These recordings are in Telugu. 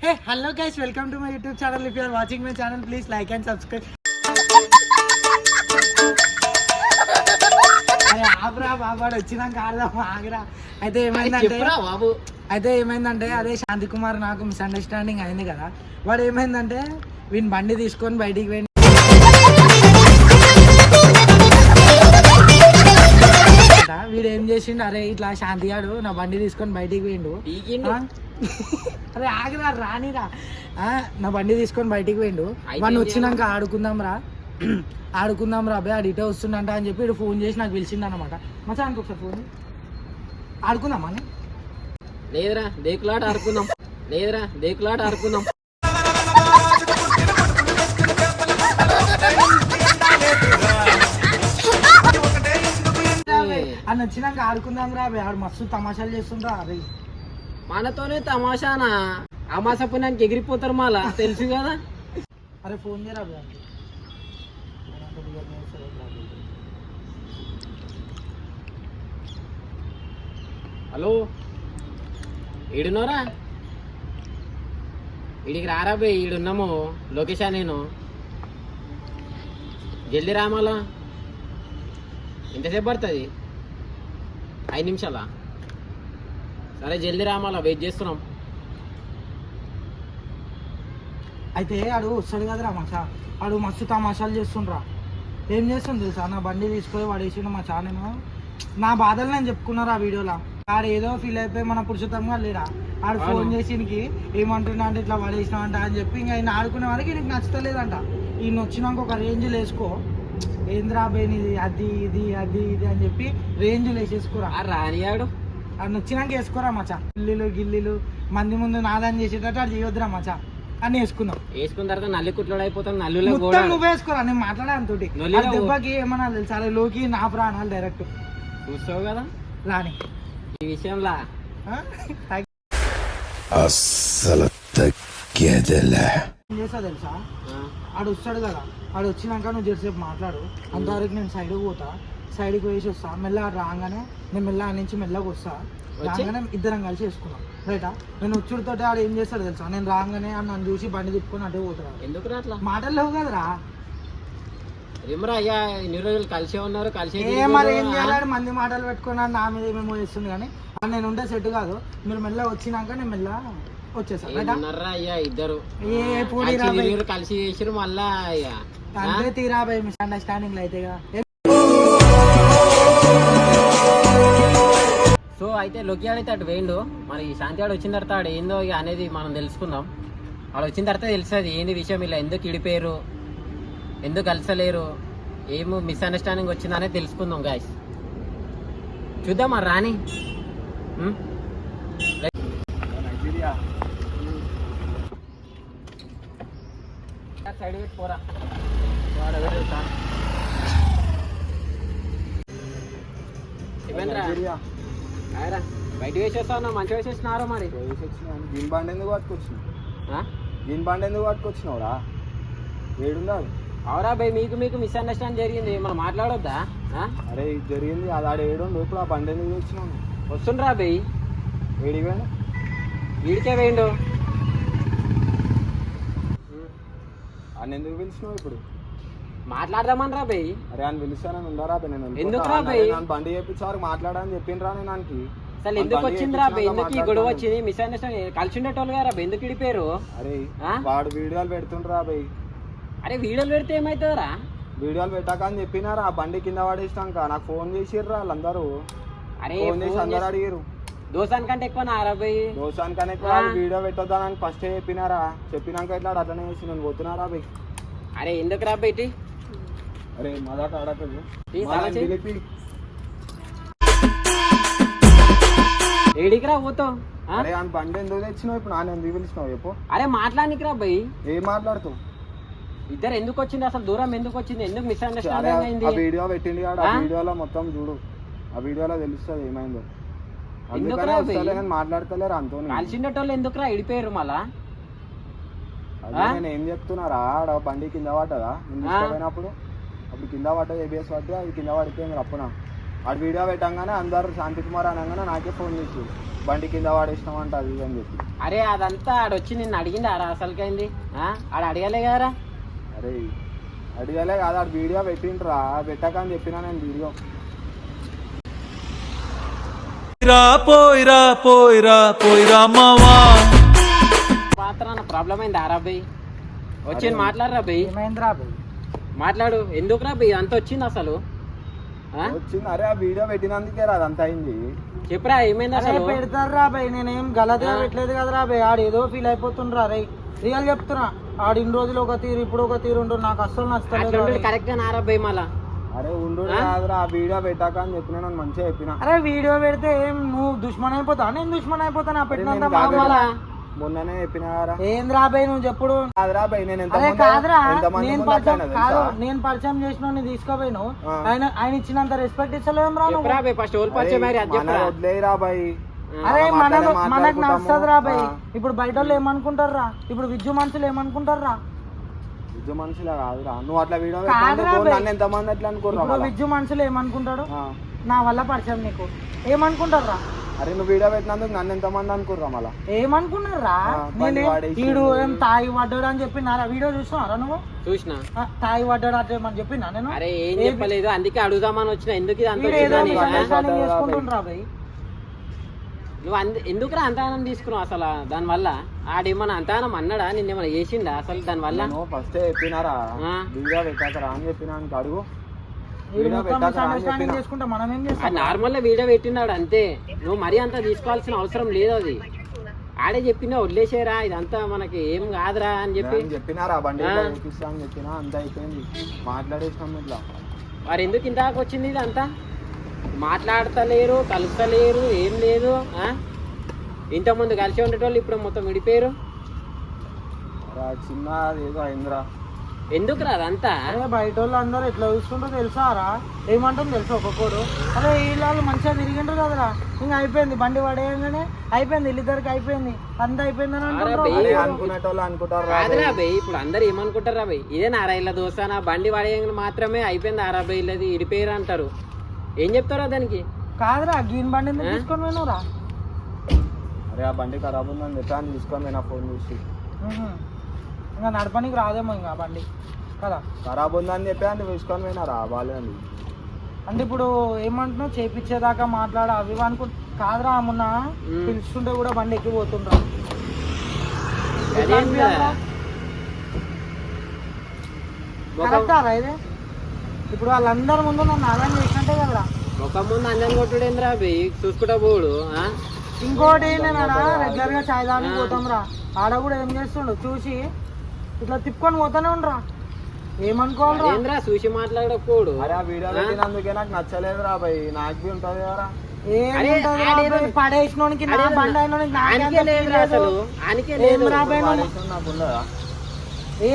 Hey, hello guys, welcome to my YouTube channel. If you are watching my channel, please like and subscribe. అరే ఆగ్రా బాబాడు వచ్చినాక ఆడదాం ఆగ్రా. అయితే ఏమైందంటే అదే శాంతి కుమార్ నాకు మిస్అండర్స్టాండింగ్ అయింది కదా. వాడు ఏమైందంటే వీని బండి తీసుకొని బయటికి పోయి వీడు ఏం చేసిండు, అరే ఇట్లా శాంతి గాడు నా బండి తీసుకొని బయటికి పోయిండు. అరే ఆగిరా రానిరా, నా బండి తీసుకొని బయటికి పోయిండు. వాడిని వచ్చినాక ఆడుకుందాం రా అబ్బాయి, ఆడు ఇటే వస్తుండంట అని చెప్పి ఫోన్ చేసి నాకు పిలిచిండు అనమాట. మచానికి ఒకసారి ఫోన్ ఆడుకుందాం అని. లేదురా దేకులాట ఆడుకుందాం, అని వచ్చినాక ఆడుకుందాం రా అబ్బాయి, ఆడు మస్తు తమాషాలు చేస్తుండ్రా. అరే మనతోనే తమాషానా, అమాస పుణ్యానికి ఎగిరిపోతారు మళ్ళా తెలుసు కదా. అరే ఫోన్ చేయరా అబ్బాయి. హలో ఈడున్నారా? ఈడికి రారా బే, ఈడున్నాము లొకేషన్. నేను జల్దీ రామాలా, ఎంతసేపు పడుతుంది? 5 నిమిషాలా? సరే జల్దీ రామాలా, వెయిట్ చేస్తున్నాం. అయితే ఆడు వస్తాడు కదరా మచా, ఆడు మస్తు తమాషాలు చేస్తుండ్రా. ఏం చేస్తుంది తెలుసా, నా బండి తీసుకొని వాడేసిండు మచా. నేను నా బాధలు నేను చెప్పుకున్నారా ఆ వీడియోలో. ఆడు ఏదో ఫీల్ అయిపోయి మన పురుషోత్తంగా లేరా, ఆడు ఫోన్ చేసి ఈయనకి ఏమంటున్నా అంటే ఇట్లా పడేసినావంట అని చెప్పి ఇంకా ఆయన ఆడుకునే వారికి ఈయనకి నచ్చలేదంట. ఈయన వచ్చినాక ఒక రేంజ్లు వేసుకో, ఏంద్రా బేనిది అది ఇది అది ఇది అని చెప్పి రేంజ్లు వేసేసుకోరా. రానియాడు అది వచ్చినాక వేసుకోరా మచా. గిల్లీలు మంది ముందు నాదని చేసేటట్టు అది చేయొద్దురా మచా అని వేసుకున్నాం. వేసుకున్న తర్వాత నల్లి కుట్లు అయిపోతాం. నల్లిలో నువ్వు వేసుకోరా, నేను మాట్లాడాను తోటి. దెబ్బకి ఏమన్నా తెలుసా, అరే లోకి నా ప్రాణాలు డైరెక్ట్ చూస్తావు కదా రాని ఈ విషయంలో. ఏం చేస్తా తెలుసా, ఆడు వస్తాడు కదా, ఆడు వచ్చినాక నువ్వు జరసేపు మాట్లాడు. అంతవరకు నేను సైడ్కి పోతా, సైడ్కి వేసి వస్తా. మెల్ల రాగానే నేను మెల్ల నుంచి మెల్లగా వస్తా. రాగానే ఇద్దరం కలిసి వేసుకున్నాం రైటా. నేను వచ్చుడితో ఆడు ఏం చేస్తాడు తెలుసా, నేను రాగానే నన్ను చూసి బండి తిప్పుకొని అటే పోతాడు. ఎందుకు అట్లా మాటలు లేవు కదరా. ఏమరా అయ్యా, ఇన్ని రోజులు కలిసే ఉన్నారు, కలిసి మరి ఏం చేయాలి, మంది మాటలు పెట్టుకున్నాను నా మీద ఏమేమో చేస్తుంది. కానీ నేను ఉంటే సెట్ కాదు. మీరు మెల్ల వచ్చినాక నేను మెల్ల వచ్చేసారు అయ్యా ఇద్దరు కలిసి చేసారు మళ్ళా. అంటే తీరాబాయ్ మిస్అండర్స్టాండింగ్ అయితే. సో అయితే లొకియాడు అయితే అటు వేయండు. మరి శాంతి ఆడు వచ్చిన తర్వాత ఆడు ఏందో ఇక అనేది మనం తెలుసుకుందాం. వాడు వచ్చిన తర్వాత తెలుస్తుంది ఏంది విషయం, ఇలా ఎందుకు ఇడిపోయారు, ఎందుకు కలిసలేరు, ఏమో మిస్అండర్స్టాండింగ్ వచ్చిందనేది తెలుసుకుందాం గాయస్. చూద్దాం మరి రాని. సైడ్ పెట్టి పోరా, బయట వేసేస్తావు, మంచిగా వేసేసినారా? మరి దీని బండి ఎందుకు పట్టుకొచ్చినావురా? ఏడుందా? అవరా బై, మీకు మిస్అండర్స్టాండ్ జరిగింది, మనం మాట్లాడొద్దా? అరే జరిగింది అది, ఆడ ఏడుండు. ఇప్పుడు ఆ బండి ఎందుకు వచ్చినావు? వస్తుండ్రా బై. ఏడికి పోయినా? వీడికే వేయండు. అని ఎందుకు పిలిచినావు ఇప్పుడు? మాట్లాడదామనరా బై. అరే అని పిలుస్తానని ఉండారా బై? నేను ఎందుకురా బై? బండి చేపించారు మాట్లాడని చెప్పిండ్రా నేను ఆయనకి. అసలు ఎందుకు వచ్చిందిరా బై, ఎందుకు ఈ గొడవ వచ్చింది? మిస్అండర్స్టాండింగ్ కలిసి ఉండేటోళ్ళు గారా బై, ఎందుకు ఇడిపోయారు? అరే వాడు వీడియోలు పెడుతుండ్రా బై. అరే వీడియోలు పెడితే ఏమవుతుందిరా? వీడియోలు పెట్టాక అని చెప్పినారా, ఆ బండి కింద పడేసినాక నాకు ఫోన్ చేసిర్రా వాళ్ళందరూ. అరే ఫోన్ చేసి అందరు అడిగారు. దోసానికంటే ఎక్కువ నారా బై? దోసానికన్నా ఎక్కువ వీడియో పెట్టొద్దానని ఫస్ట్ చెప్పినారా. చెప్పినాక ఇట్లా అట్లనే చేసి నేను పోతున్నారా బై. అరే ఎందుకు రా బయటి? అరే మదాట ఆడకదు ఏడికి రా పోతావు? అరే అని బండి ఎందుకు తెచ్చినావు ఇప్పుడు? నాన్న ఎందుకు పిలిచినావు చెప్పు? అరే మాట్లాడానికి రా బై. ఏం మాట్లాడుతావు? ఇద్దరు ఎందుకు వచ్చింది అసలు, దూరం ఎందుకు వచ్చింది, ఎందుకు మిస్అండర్స్టాండింగ్ అయింది? ఆ వీడియో పెట్టింది కాదు, ఆ వీడియోలో మొత్తం చూడు, ఆ వీడియోలో తెలుస్తుంది ఏమైందో. అందుకనే మాట్లాడతలేరు అంతో. కలిసిండేటోళ్ళు ఎందుకురా ఇడిపోయారు మళ్ళా? అదే నేను ఏం చెప్తున్నారా, ఆడ బండి కింద పడ్డదా నేను తీసుకుపోయినప్పుడు? అప్పుడు కింద పడ్డది, ఏబిఎస్ పట్టి అది కింద పడిపోయింది అప్పున. వాడు వీడియో పెట్టంగానే అందరు శాంతి కుమార్ అనగానే నాకే ఫోన్ చేసి బండి కింద వాడేసినామంట అది ఇది అని చెప్పి. అరే అదంతా ఆడొచ్చి నిన్ను అడిగిందారా అసలుకైంది? ఆడ అడగలే కదరా. అరే అడిగలే కాదు, ఆడు వీడియో పెట్టిండ్రా, పెట్టక అని చెప్పినా నేను వీడియో. పోయిరా మావా మాత్రాన ప్రాబ్లం అయింది ఆరాబాయ్ వచ్చి మాట్లాడరా బయ్. ఏమైందిరా బయ్? మాట్లాడు. ఎందుకురా బయ్ అంత వచ్చింది అసలు? వచ్చింది. అరే ఆ వీడియో పెట్టినందుకే రా అదంతా అయింది. చెప్పురా ఏమైంది అసలు? పెడతారా బయ్, నేనేం గలతగా పెట్టలేదు కదరా బయ్. ఆడు ఏదో ఫీల్ అయిపోతుండ్రా రే, రియల్ చెప్తున్నా. ఆడు ఇన్ని రోజులు ఒక తీరు ఇప్పుడు ఒక తీరు ఉండు, నాకు అస్సలు నచ్చలేదు. కరెక్ట్ గా నారాబాయ్ మళ్ళా. అరే ఉండు కాదురా, ఆ వీడియో పెట్టాక అని చెప్పినా, నన్ను మంచిగా చెప్పిన. అరే వీడియో పెడితే ఏం నువ్వు దుష్మన్ అయిపోతా? నేను దుష్మన్ అయిపోతా? నా పెట్టినంత మొన్ననే చెప్పిన కదా. ఏంద్రా బయ్ నువ్వు చెప్పుడు? కాదురా బయ్, నేను అరే కాదురా, నేను పరిచయం చేసిన తీసుకోపోయిను, ఆయన ఇచ్చినంత రెస్పెక్ట్ ఇస్తలేం రా నువ్వు. ఫస్ట్ ఓల్ పరిచయం వదిలేరా బయ్. అరే మనకు నచ్చదు రా బయ్. ఇప్పుడు బయట వాళ్ళు ఏమనుకుంటారా? ఇప్పుడు విద్యు మనుషులు ఏమనుకుంటారా? విద్యు మనుషులా కాదురా, నువ్వు అట్లా వీడియో నన్ను ఎంతమంది అట్లా అనుకోరా? విద్యు మనుషులు ఏమనుకుంటాడు? నా వల్ల పరిచయం నీకు ఏమనుకుంటారా? అరే నువ్వు వీడియో పెట్టినందుకు నన్ను ఎంతమంది అనుకుర్రా? మళ్ళా ఏమనుకున్నారా? వీడు ఏం తాగి పడ్డాడు అని చెప్పినారా? వీడియో చూసినారా నువ్వు? చూసినా. తాగి పడ్డాడు అంటే ఏమని చెప్పినా నేను? అరే ఏం చెప్పలేదు, అందుకే అడుగుదామని వచ్చిన. ఎందుకు చేసుకుంటుండ్రా బయ్? నువ్వు ఎందుకురా అంతానం తీసుకున్నావు అసలు? దానివల్ల ఆడేమన్నా అంతానం అన్నాడా? నిన్నేమన్నా చేసిండా అసలు దానివల్ల? ఫస్ట్ చెప్పినారా వీడియో పెట్టాకరా అని చెప్పినా అడుగు. నార్మల్ గా వీడియో పెట్టినాడు అంతే. నువ్వు మరీ అంతా తీసుకోవాల్సిన అవసరం లేదు. అది ఆడే చెప్పినా వదిలేసేరా, ఇదంతా మనకి ఏం కాదురా అని చెప్పినారా. బండి చూపిస్తా అని చెప్పినా, అంతా అయిపోయింది, మాట్లాడేసినాం. ఇట్లా వారు ఎందుకు ఇంతకు వచ్చింది? ఇది అంతా మాట్లాడతలేరు, కలుస్తలేరు, ఏం లేదు. ఇంతకుముందు కలిసి ఉండేటోళ్ళు ఇప్పుడు మొత్తం విడిపోయారు. చిన్న ఏదో అయిందిరా. ఎందుకురా అదంతా? అరే బయట వాళ్ళు అందరూ ఎట్లా చూసుకుంటారో తెలుసారా? ఏమంటుంది తెలుసా ఒక్కొక్కడు? అరే వీళ్ళు మంచిగా తిరిగిండ్రు కదరా, ఇంకా అయిపోయింది, బండి పడేయంగానే అయిపోయింది, వీళ్ళిద్దరికి అయిపోయింది, అంతా అయిపోయింది అని అనుకునేటోళ్ళు అనుకుంటారు. కాదురా బయ్, ఇప్పుడు అందరు ఏమనుకుంటారా బయ్? ఇదే నారాయిల దోశ, నా బండి పడేయంగా మాత్రమే అయిపోయింది, ఆరాబైలది ఇడిపోయారు అంటారు. ఏం చెప్తారా దానికి? కాదురా, గీన్ బండి తీసుకొని పోయినరా? అరే ఆ బండి ఖరాబ్ ఉందని చెప్పి తీసుకొని పోయినా ఫోన్ చూసి. ఇంకా నడపనికి రాదేమో ఇంకా బండి కదా, ఖరాబ్ ఉందని చెప్పి అని తీసుకొని పోయినారా బాగాలేదండి. అంటే ఇప్పుడు ఏమంటున్నావు? చేపించేదాకా మాట్లాడ అవి అనుకుంటు కాదురా. మొన్న పిలుస్తుంటే కూడా బండి ఎక్కిపోతుండ్రా. కరెక్టారా ఇది? ఇప్పుడు వాళ్ళందరి ముందు నన్ను ఆదాయం చేసినట్టే కదరా. ఒక ముందు అన్నం కొట్టుడేంద్రా బయ్, చూసుకుంటా పోడు. ఇంకోటి నేను రెగ్యులర్ గా చాయ్ దానికి పోతాం రా, ఆడ కూడా ఏం చేస్తుండు చూసి ఇట్లా తిప్పుకొని పోతానే ఉండరా. ఏమనుకోవాలరా? చూసి మాట్లాడకపోడు. అరే ఆ వీడియో పెట్టినందుకే నాకు నచ్చలేదు రా బయ్, నాకు బి ఉంటది కదా. పడేసినోనికి నా బండి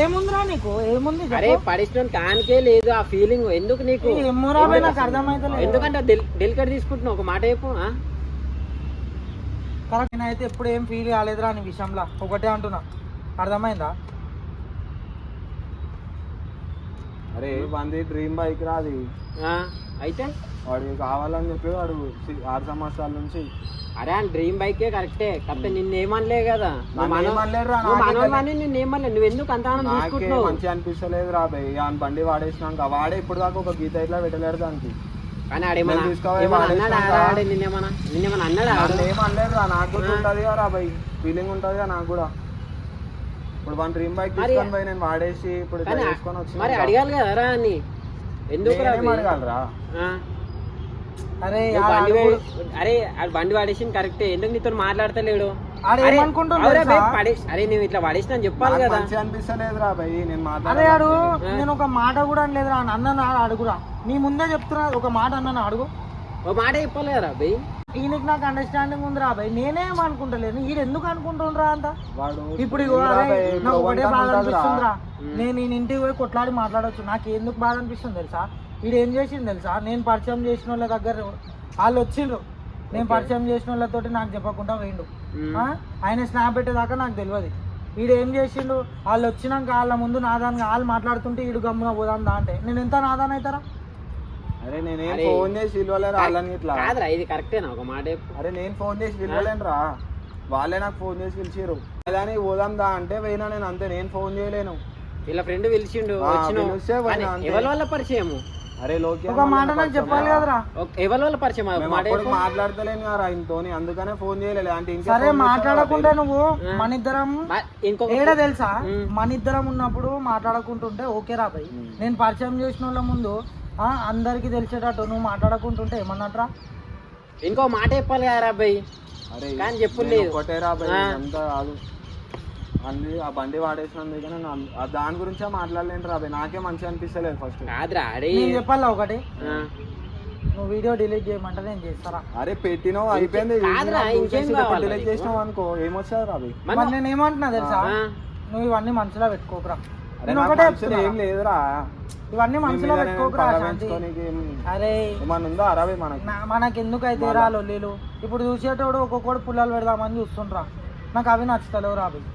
ఏముందిరా నీకు? ఏముంది? అరే పడేసినోనికి ఆనికే లేదు ఆ ఫీలింగ్. ఎందుకు నీకు? ఏమోరా నాకు అర్థమైతే. ఎందుకంటే డెలికేట్ తీసుకుంటున్నావు. ఒక మాట చెప్పు. కరెక్ట్. నేనైతే ఎప్పుడు ఏం ఫీల్ కాలేదురా నీ విషయంలో, ఒకటే అంటున్నా, అర్థమైందా? అరే వంది డ్రీమ్ బైక్ రాది అయితే వాడు కావాలని చెప్పి వాడు 6 సంవత్సరాల నుంచి. అరే ఆ డ్రీమ్ బైకే కరెక్టే, కాకపోతే నిన్నేమనలే కదా. నిన్నేమనలే, నువ్వు ఎందుకు అంత మంచిగా అనిపిస్తలేదు రా బయ్. ఆ బండి వాడేసినాక వాడే ఇప్పుడు దాకా ఒక గీత ఇట్లా పెట్టలేడు దానికి. కానీ నిన్నేమన్నా అన్నాడా? ఏమనలేదు రా, నాకు కూడా ఉంటది రా బయ్, ఫీలింగ్ ఉంటది కదా నాకు కూడా. ఇప్పుడు వన్ డ్రీమ్ బైక్ తీసుకొని పోయి నేను వాడేసి ఇప్పుడు తీసుకొని వచ్చి మరి అడగాలి కదరా అని. ఎందుకు అడగాలరా? అరే అరే బండి వాడేసి కరెక్టే, ఎందుకు నీతో మాట్లాడతలేడు? అరే నేను ఇట్లా వాడేసిన చెప్పాలి కదా. అనిపిస్తలేదురా భయ్, అరే అడు నేను ఒక మాట కూడా అనలేదురా. అన్న అడుగురా, నీ ముందే చెప్తున్నా, ఒక మాట అన్న అడుగు. ఒక మాట చెప్పాలి కదా భయ్. ఈయనకి నాకు అండర్స్టాండింగ్ ఉందిరా భయ్, నేనేం అనుకుంటలేను, ఈయన ఎందుకు అనుకుంటుండ్రా అంత. ఇప్పుడు నాకు ఒకటే బాధ అనిపిస్తుందిరా, నేను ఈయన ఇంటికి పోయి కొట్లాడి మాట్లాడవచ్చు. నాకు ఎందుకు బాధ అనిపిస్తుంది తెలుసా? వీడు ఏం చేసింది తెలుసా? నేను పరిచయం చేసిన వాళ్ళ దగ్గర వాళ్ళు వచ్చిండ్రు, నేను పరిచయం చేసిన వాళ్ళతోటి నాకు చెప్పకుండా పోయిండు. ఆయన స్నాప్ పెట్టేదాకా నాకు తెలియదు. వీడు ఏం చేసిండు? వాళ్ళు వచ్చినాక వాళ్ళ ముందు నాదానికి వాళ్ళు మాట్లాడుతుంటే వీడు గమ్ముగా పోదాం దా అంటే నేను ఎంత నాదాన్ అవుతారా? అరే నేనేం అరే. ఫోన్ చేసి పిలవలేరు వాళ్ళని ఇట్లా. కాదురా ఇది కరెక్టేనా ఒక మాట చెప్పు. అరే నేను ఫోన్ చేసి పిలవలేనురా, వాళ్ళే నాకు ఫోన్ చేసి పిలిచిరు. అలానే పోదాం దా అంటే పోయినా నేను, అంతే. నేను ఫోన్ చేయలేను. వీళ్ళ ఫ్రెండ్ పిలిచిండు ఆ, వచ్చినావు. పిలిస్తే పోయినా కానీ అంతే. ఎవరి వల్ల పరిచయము? అరే లోకి ఒక మాట నాకు చెప్పాలి కదరా. ఎవరి వల్ల పరిచయం? ఒక మాట అప్పుడు చెప్పు. మాట్లాడతలేను కదా ఇంతోని, అందుకనే ఫోన్ చేయలేదు. అంటే ఇంకా సరే phone చేస్తావా? మాట్లాడకుండా నువ్వు మన ఇద్దరం ఇంకొక ఏడా తెలుసా, మన ఇద్దరం ఉన్నప్పుడు మాట్లాడుకుంటుంటే ఓకే రా భయ్. నేను పరిచయం చేసిన వాళ్ళ ముందు అందరికి తెలిసేటట్టు నువ్వు మాట్లాడుకుంటుంటే ఏమన్నట్రా? ఇంకో మాట చెప్పాలి కదా అబ్బాయి. అరే కానీ చెప్పు నేను లేదు. ఒకటే రా భయ్, అంతా కాదు. అన్ని ఆ బండి వాడేసినందుకు కానీ దాని గురించే మాట్లాడలేను రా భయ్. నాకే మంచిగా అనిపిస్తలేదు ఫస్ట్. కాదురా అడే నేను చెప్పాలా ఒకటి, నువ్వు వీడియో డిలీట్ చేయమంటే నేను చేస్తారా? అరే పెట్టినావు అయిపోయింది. కాదురా, ఇంకేం కావాలి? డిలీట్ చేసినావు అనుకో ఏమొస్తుంది రా భయ్. మరి నేను ఏమంటున్నా తెలుసా, నువ్వు ఇవన్నీ మనసులో పెట్టుకోకురా. అరే నేను నాకు ఒకటే మనసులో ఏం చెప్తున్నా, లేదురా. ఇవన్నీ నీ మనసులో మీద నేను పెట్టుకోకురా పగ శాంతి. పెంచుకోనీకి అరే ఏమన్నా ఉందా అరా భయ్ మనకి? మనకెందుకు అయితే రా లొల్లీలు. ఇప్పుడు చూసేటోడు ఒక్కొక్కడు పుల్లలు పెడదామని చూస్తుండ్రా, నాకు అవి నచ్చుతలేవు రా భయ్.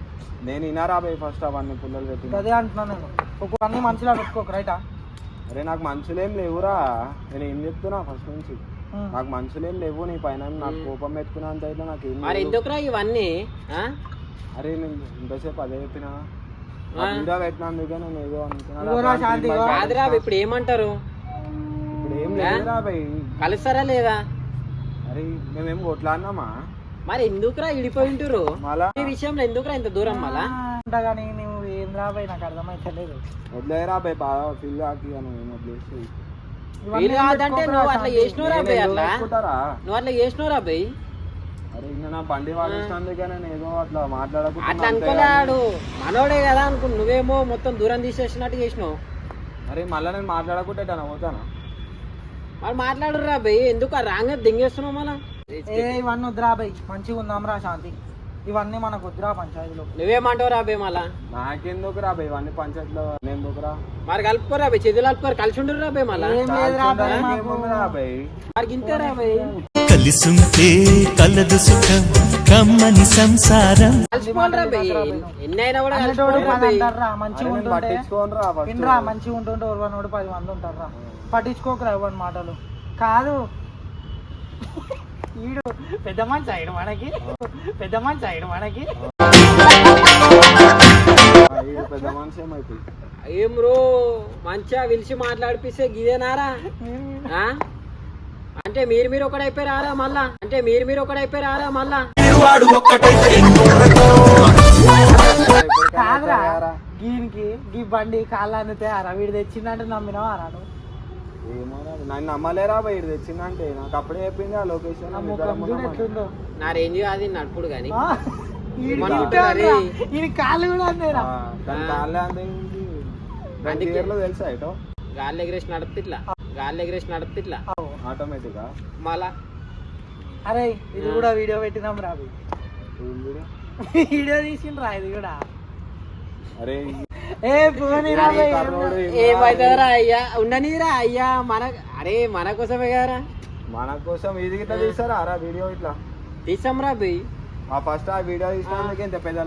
నేను వినారా భయ్ ఫస్ట్ అవన్నీ పుల్లలు పెట్టి. అదే అంటున్నా నేను, అన్ని మనసులో పెట్టుకోకు రైటా. అరే నాకు మనుషులేం లేవురా, నేను ఏం చెప్తున్నా ఫస్ట్ నుంచి. నాకు మనుషులేం లేవు నీ పైన. నాకు కోపం పెట్టుకున్నంత అయితే నాకు ఏం మరి లేదు. ఎందుకురా ఇవన్నీ? అరే నేను ఇంతసేపు అదే చెప్పినా, వీడియో పెట్టినందుకే నేను ఏదో ఇవ్వరా శాంతి, ఇవ్వ. కాదురా ఇప్పుడు ఏమంటారు? ఇప్పుడు ఏం లేదురా భయ్. కలుస్తారా లేదా? అరే మేమేం కొట్లాడినామా? మరి ఎందుకురా ఇడిపోయి ఉంటారు? మళ్ళా ఈ విషయంలో ఎందుకురా ఇంత దూరం మళ్ళా? కానీ నువ్వు ఏం రాబాయి నాకు అర్థమైతలేదు. వదిలేరా భయ్, బాగా ఫీల్ కాకి నువ్వు ఏం వదిలేసి. వీలు కాదంటే నువ్వు అట్లా చేసినవురా అబ్బాయి, అట్లా అనుకుంటారా? నువ్వు అట్లా చేసినావురా అబ్బాయి. అరే ఇంకా నా బండి వాడేసినందుకే నేను ఏదో అట్లా అట్లా మాట్లాడకుండా. అనుకోలేడు, మనోడే కదా అనుకో. నువ్వేమో మొత్తం దూరం తీసేసినట్టు చేసినావు. అరే మళ్ళీ నేను మాట్లాడకుంటే పోతానా? మరి మాట్లాడురా అబ్బాయి, ఎందుకు ఆ రాంగ్ దింగేస్తున్నావు మళ్ళా? ఇవన్నీ వద్దురా బాయ్, మంచిగా ఉందాం రా శాంతి. ఇవన్నీ మనకు వద్దురా పంచాయతీలో. నువ్వేమంటావు రా అబ్బాయి మళ్ళా? నాకెందుకు రా భయ్ ఇవన్నీ పంచాయతీలో ఎందుకురా? మరి కలుపుకోరా అబ్బాయి, చేతులు కలుపుకోరు, కలిసి ఉండరు రా అబ్బాయి మళ్ళా. ఏం లేదురా బాయ్ మాకు. ఏముందిరా భయ్? మరి గింతేరా అబ్బాయి, కలిసుంటే కలదు సుఖం కమ్మని సంసారం కలిసిపోవాలిరా అబ్బాయి. ఎన్ని అయినా కూడా అన్నటోడు కలిసిపోవాలిరా పది అబ్బాయి. అంటారా, మంచిగా అరే నేను ఉంటుంటే పట్టించుకోనురా first. వినరా, మంచిగా ఉంటుంటే ఎవరినోడు 10 మంది ఉంటారా. పట్టించుకోకరా ఎవరి మాటలు. కాదు ఈడు పెద్ద మనిషి అయ్యాడు మనకి, పెద్ద మనిషి అయ్యాడు మనకి. ఈ పెద్ద మనిషి ఏమైపోయి? ఏం రో మంచిగా పిలిచి మాట్లాడిపిస్తే గిదేనారా? ఆ? అంటే మీరు ఒకడైపోయారా మళ్ళా? అంటే మీరు ఒకడైపోయారా మళ్ళా? కాదురా, దీనికి గీ బండి కాళ్ళు అందితే అరా వీడు తెచ్చిందంటే నమ్మినావా రా నువ్వు? ఏమో రా, నన్ను నమ్మలేరా భయ్ ఇది తెచ్చిందంటే. నాకు అప్పుడే చెప్పింది ఆ లొకేషన్. నా ముఖం చూడు ఎట్లుందో. నా రేంజ్ అది నడుపుడు గాని ఆ, ఈడికి ఏమనుకుంటున్నారే? ఇట్టే ఉందిరా. ఈడి కాళ్ళు కూడా అందేరా. దాని కాళ్ళే అంతే ఉంది. దాని అందుకే- గేర్లో తెలుసా ఇటో గాలి ఎగరేసి నడుపుతిట్లా ఆటోమేటిక్ గా. మళ్ళా అరే ఇది కూడా వీడియో పెట్టినాం రా భయ్. ఏం వీడియో? వీడియో తీసిండ్రా ఇది కూడా. అరే ఏ పోనీ రా భయ్, కర్రోడు ఏం ఏమైతుందిరా అయ్యా, ఉండనిరా అయ్యా, మన కోసమే కదరా. మన కోసం ఇది ఇట్లా తీస్తారా రా వీడియో ఇట్లా? తీసాం రా అబ్బాయి. ఆ ఫస్ట్ ఆ వీడియో తీసినందుకే ఇంత పెద్ద